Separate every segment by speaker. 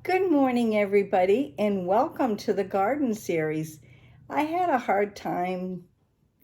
Speaker 1: Good morning, everybody, and welcome to the garden series. I had a hard time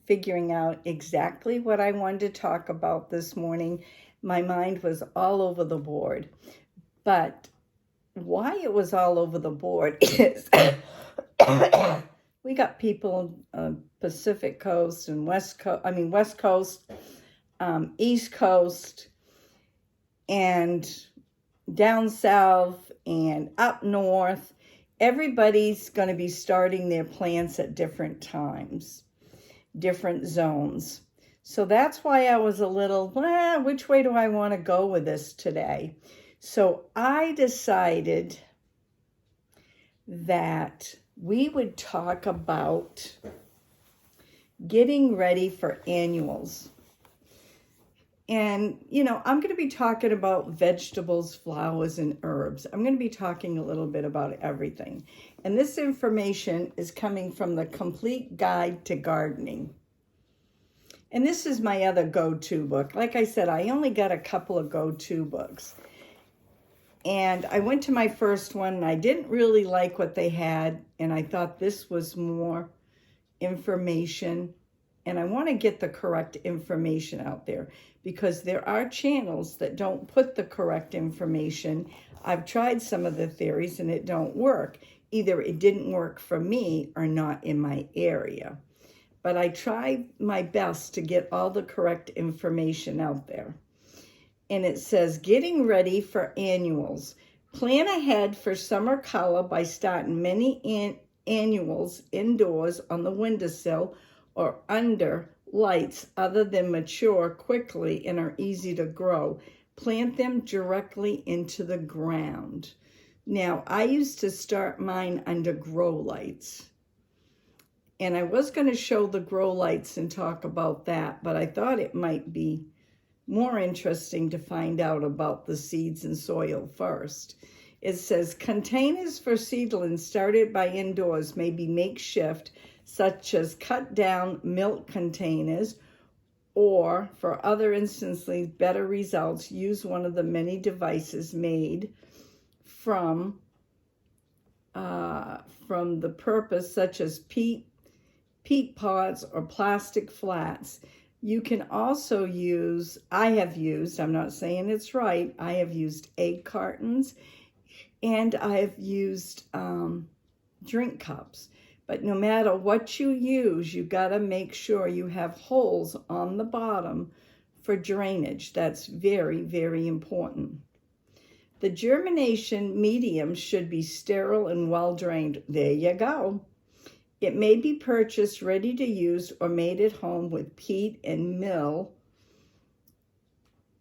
Speaker 1: figuring out exactly what I wanted to talk about this morning. My mind was all over the board. But why it was all over the board is we got people Pacific Coast and West Coast, East Coast, and down south and up north. Everybody's going to be starting their plants at different times, different zones. So that's why I was a little, which way do I want to go with this today? So I decided that we would talk about getting ready for annuals. And, I'm going to be talking about vegetables, flowers, and herbs. I'm going to be talking a little bit about everything. And this information is coming from the Complete Guide to Gardening. And this is my other go-to book. Like I said, I only got a couple of go-to books. And I went to my first one, and I didn't really like what they had. And I thought this was more information. And I want to get the correct information out there because there are channels that don't put the correct information. I've tried some of the theories and it don't work. Either it didn't work for me or not in my area. But I tried my best to get all the correct information out there. And it says, getting ready for annuals. Plan ahead for summer color by starting many annuals indoors on the windowsill or under lights other than mature quickly and are easy to grow. Plant them directly into the ground. Now, I used to start mine under grow lights. And I was going to show the grow lights and talk about that, but I thought it might be more interesting to find out about the seeds and soil first. It says, containers for seedlings started by indoors may be makeshift, such as cut down milk containers, or for other instances, better results, use one of the many devices made from the purpose, such as peat pots or plastic flats. You can also use, I'm not saying it's right, I have used egg cartons and I have used drink cups. But no matter what you use, you got to make sure you have holes on the bottom for drainage. That's very, very important. The germination medium should be sterile and well drained. There you go. It may be purchased ready to use or made at home with peat and mill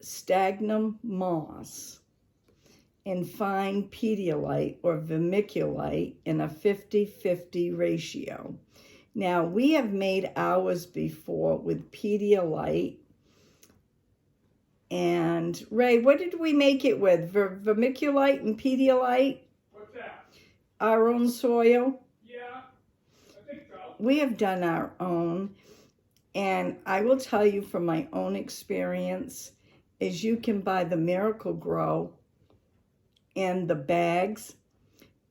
Speaker 1: stagnum moss and fine Pedialyte or vermiculite in a 50-50 ratio. Now, we have made ours before with Pedialyte. And Ray, what did we make it with? Vermiculite and Pedialyte?
Speaker 2: What's that?
Speaker 1: Our own soil?
Speaker 2: Yeah, I think so.
Speaker 1: We have done our own. And I will tell you from my own experience is you can buy the Miracle Grow and the bags,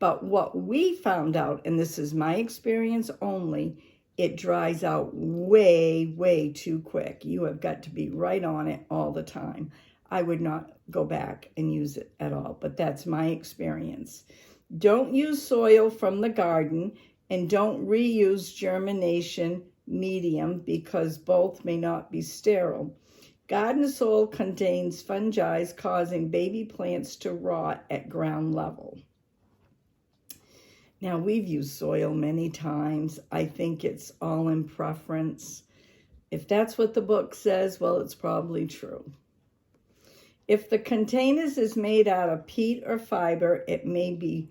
Speaker 1: but what we found out, and this is my experience only, it dries out way too quick. You have got to be right on it all the time. I would not go back and use it at all, but that's my experience. Don't use soil from the garden and don't reuse germination medium because both may not be sterile. Garden soil contains fungi causing baby plants to rot at ground level. Now, we've used soil many times. I think it's all in preference. If that's what the book says, well, it's probably true. If the containers is made out of peat or fiber, it may be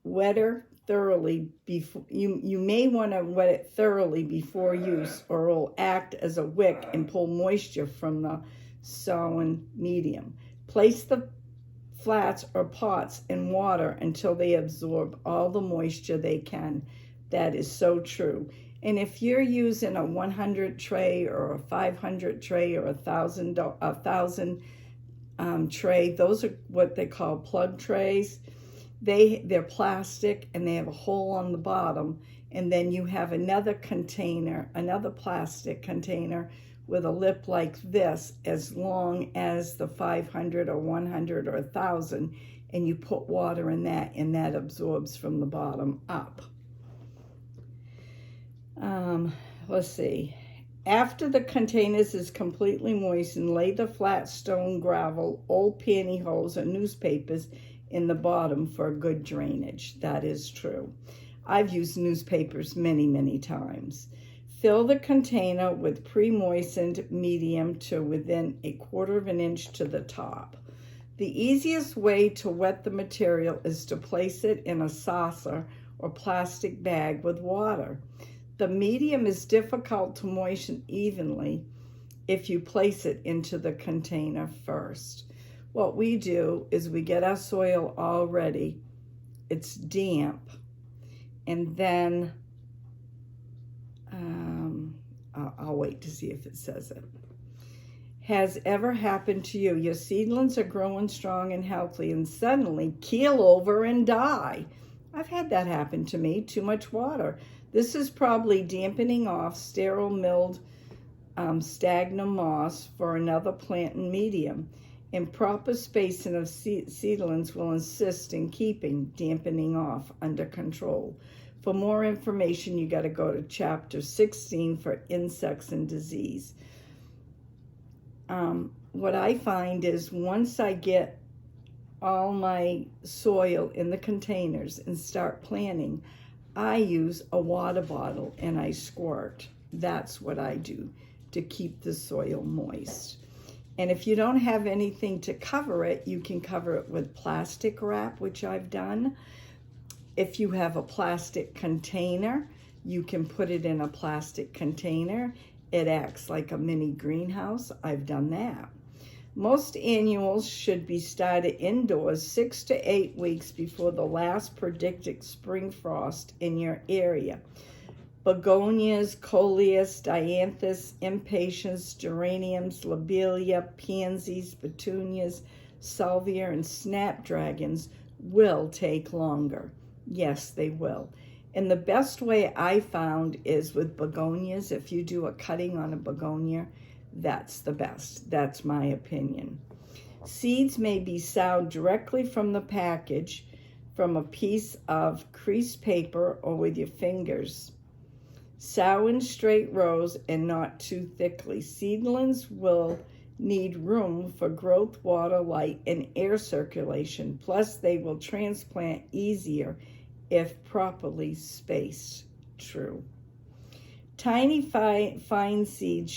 Speaker 1: wetter thoroughly before you may want to wet it thoroughly before use, or it will act as a wick and pull moisture from the sown medium. Place the flats or pots in water until they absorb all the moisture they can. That is so true. And if you're using a 100 tray or a 500 tray or a thousand tray, those are what they call plug trays. They're plastic and they have a hole on the bottom, and then you have another container, another plastic container with a lip like this, as long as the 500 or 100 or 1,000, and you put water in that, and that absorbs from the bottom up. Let's see. After the containers is completely moistened, lay the flat stone, gravel, old pantyhose, or newspapers in the bottom for good drainage. That is true. I've used newspapers many, many times. Fill the container with pre-moistened medium to within 1/4 of an inch to the top. The easiest way to wet the material is to place it in a saucer or plastic bag with water. The medium is difficult to moisten evenly if you place it into the container first. What we do is we get our soil all ready. It's damp. And then, I'll wait to see if it says it. Has ever happened to you? Your seedlings are growing strong and healthy and suddenly keel over and die. I've had that happen to me, too much water. This is probably dampening off sterile milled stagnum moss for another plant and medium. Improper spacing of seedlings will assist in keeping dampening off under control. For more information, you got to go to chapter 16 for insects and disease. What I find is once I get all my soil in the containers and start planting, I use a water bottle and I squirt. That's what I do to keep the soil moist. And if you don't have anything to cover it, you can cover it with plastic wrap, which I've done. If you have a plastic container, you can put it in a plastic container. It acts like a mini greenhouse. I've done that. Most annuals should be started indoors 6 to 8 weeks before the last predicted spring frost in your area. Begonias, coleus, dianthus, impatiens, geraniums, lobelia, pansies, petunias, salvia, and snapdragons will take longer. Yes, they will. And the best way I found is with begonias. If you do a cutting on a begonia, that's the best. That's my opinion. Seeds may be sown directly from the package from a piece of creased paper or with your fingers. Sow in straight rows and not too thickly. Seedlings will need room for growth, water, light, and air circulation. Plus, they will transplant easier if properly spaced. True. Tiny fine seeds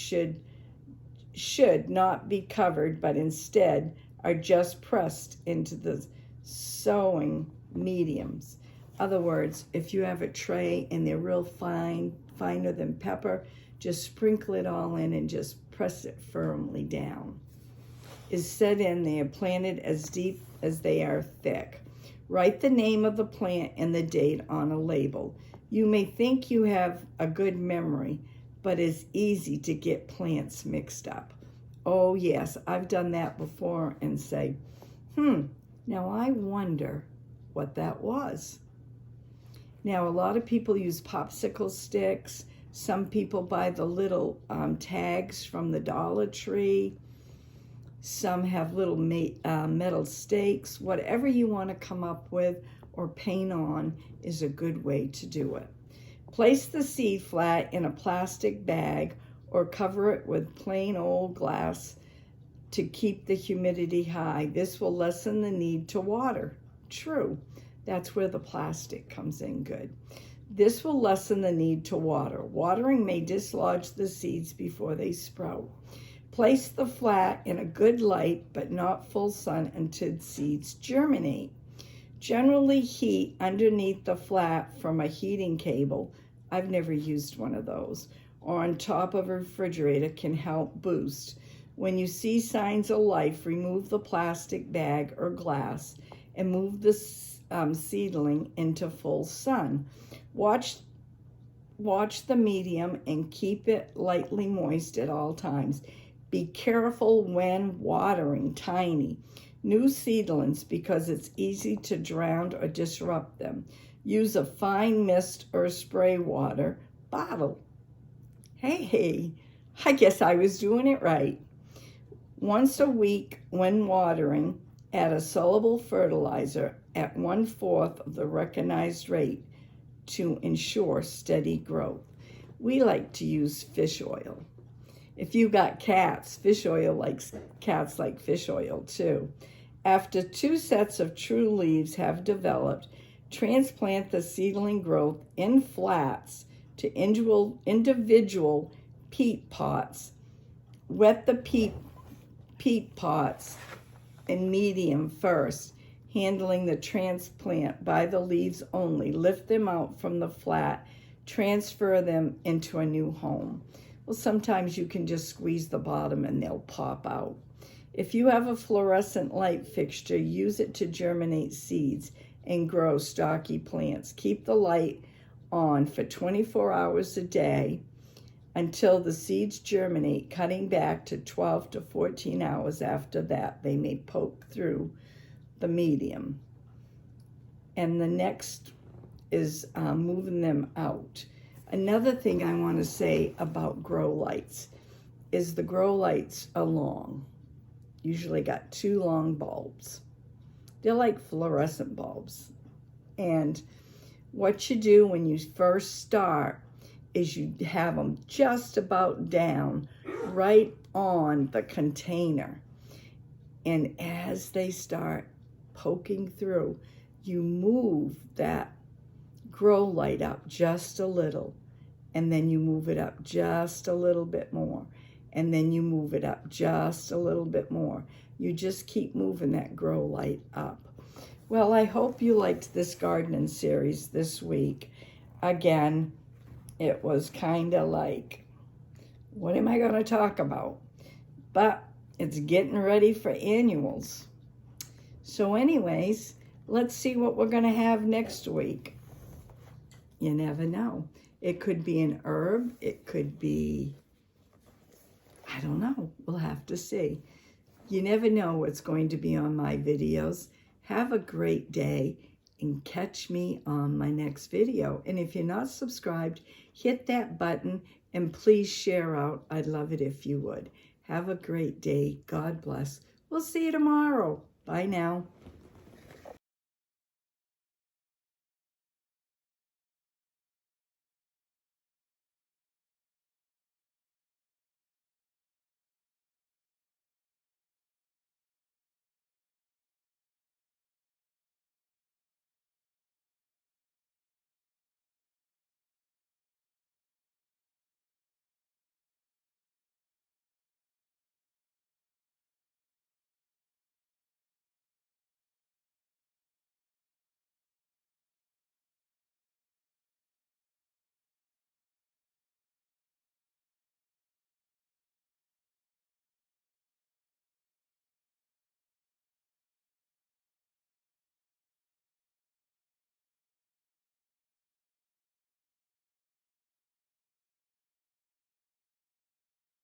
Speaker 1: should not be covered, but instead are just pressed into the sowing mediums. Other words, if you have a tray and they're real fine, finer than pepper, just sprinkle it all in and just press it firmly down. Is set in, they are planted as deep as they are thick. Write the name of the plant and the date on a label. You may think you have a good memory, but it's easy to get plants mixed up. Oh yes, I've done that before and say, now I wonder what that was. Now a lot of people use popsicle sticks. Some people buy the little tags from the Dollar Tree. Some have little metal stakes. Whatever you want to come up with or paint on is a good way to do it. Place the seed flat in a plastic bag or cover it with plain old glass to keep the humidity high. This will lessen the need to water. True. That's where the plastic comes in good. This will lessen the need to water. Watering may dislodge the seeds before they sprout. Place the flat in a good light, but not full sun until seeds germinate. Generally heat underneath the flat from a heating cable. I've never used one of those. Or on top of a refrigerator can help boost. When you see signs of life, remove the plastic bag or glass and move the seedling into full sun. Watch the medium and keep it lightly moist at all times. Be careful when watering. Tiny. new seedlings because it's easy to drown or disrupt them. Use a fine mist or spray water bottle. Hey, I guess I was doing it right. Once a week when watering, add a soluble fertilizer at 1/4 of the recognized rate to ensure steady growth. We like to use fish oil. If you got cats, cats like fish oil too. After 2 sets of true leaves have developed, transplant the seedling growth in flats to individual peat pots. Wet the peat pots in medium first, handling the transplant by the leaves only. Lift them out from the flat, transfer them into a new home. Well, sometimes you can just squeeze the bottom and they'll pop out. If you have a fluorescent light fixture, use it to germinate seeds and grow stocky plants. Keep the light on for 24 hours a day until the seeds germinate, cutting back to 12 to 14 hours after that. They may poke through the medium. And the next is moving them out. Another thing I want to say about grow lights is the grow lights are long. Usually got 2 long bulbs. They're like fluorescent bulbs. And what you do when you first start is you have them just about down right on the container. And as they start poking through, you move that grow light up just a little, and then you move it up just a little bit more, and then you move it up just a little bit more. You just keep moving that grow light up. Well, I hope you liked this gardening series this week. Again, it was kind of like, what am I going to talk about? But it's getting ready for annuals. So anyways, let's see what we're going to have next week. You never know. It could be an herb. It could be, I don't know. We'll have to see. You never know what's going to be on my videos. Have a great day and catch me on my next video. And if you're not subscribed, hit that button and please share out. I'd love it if you would. Have a great day. God bless. We'll see you tomorrow. Bye now.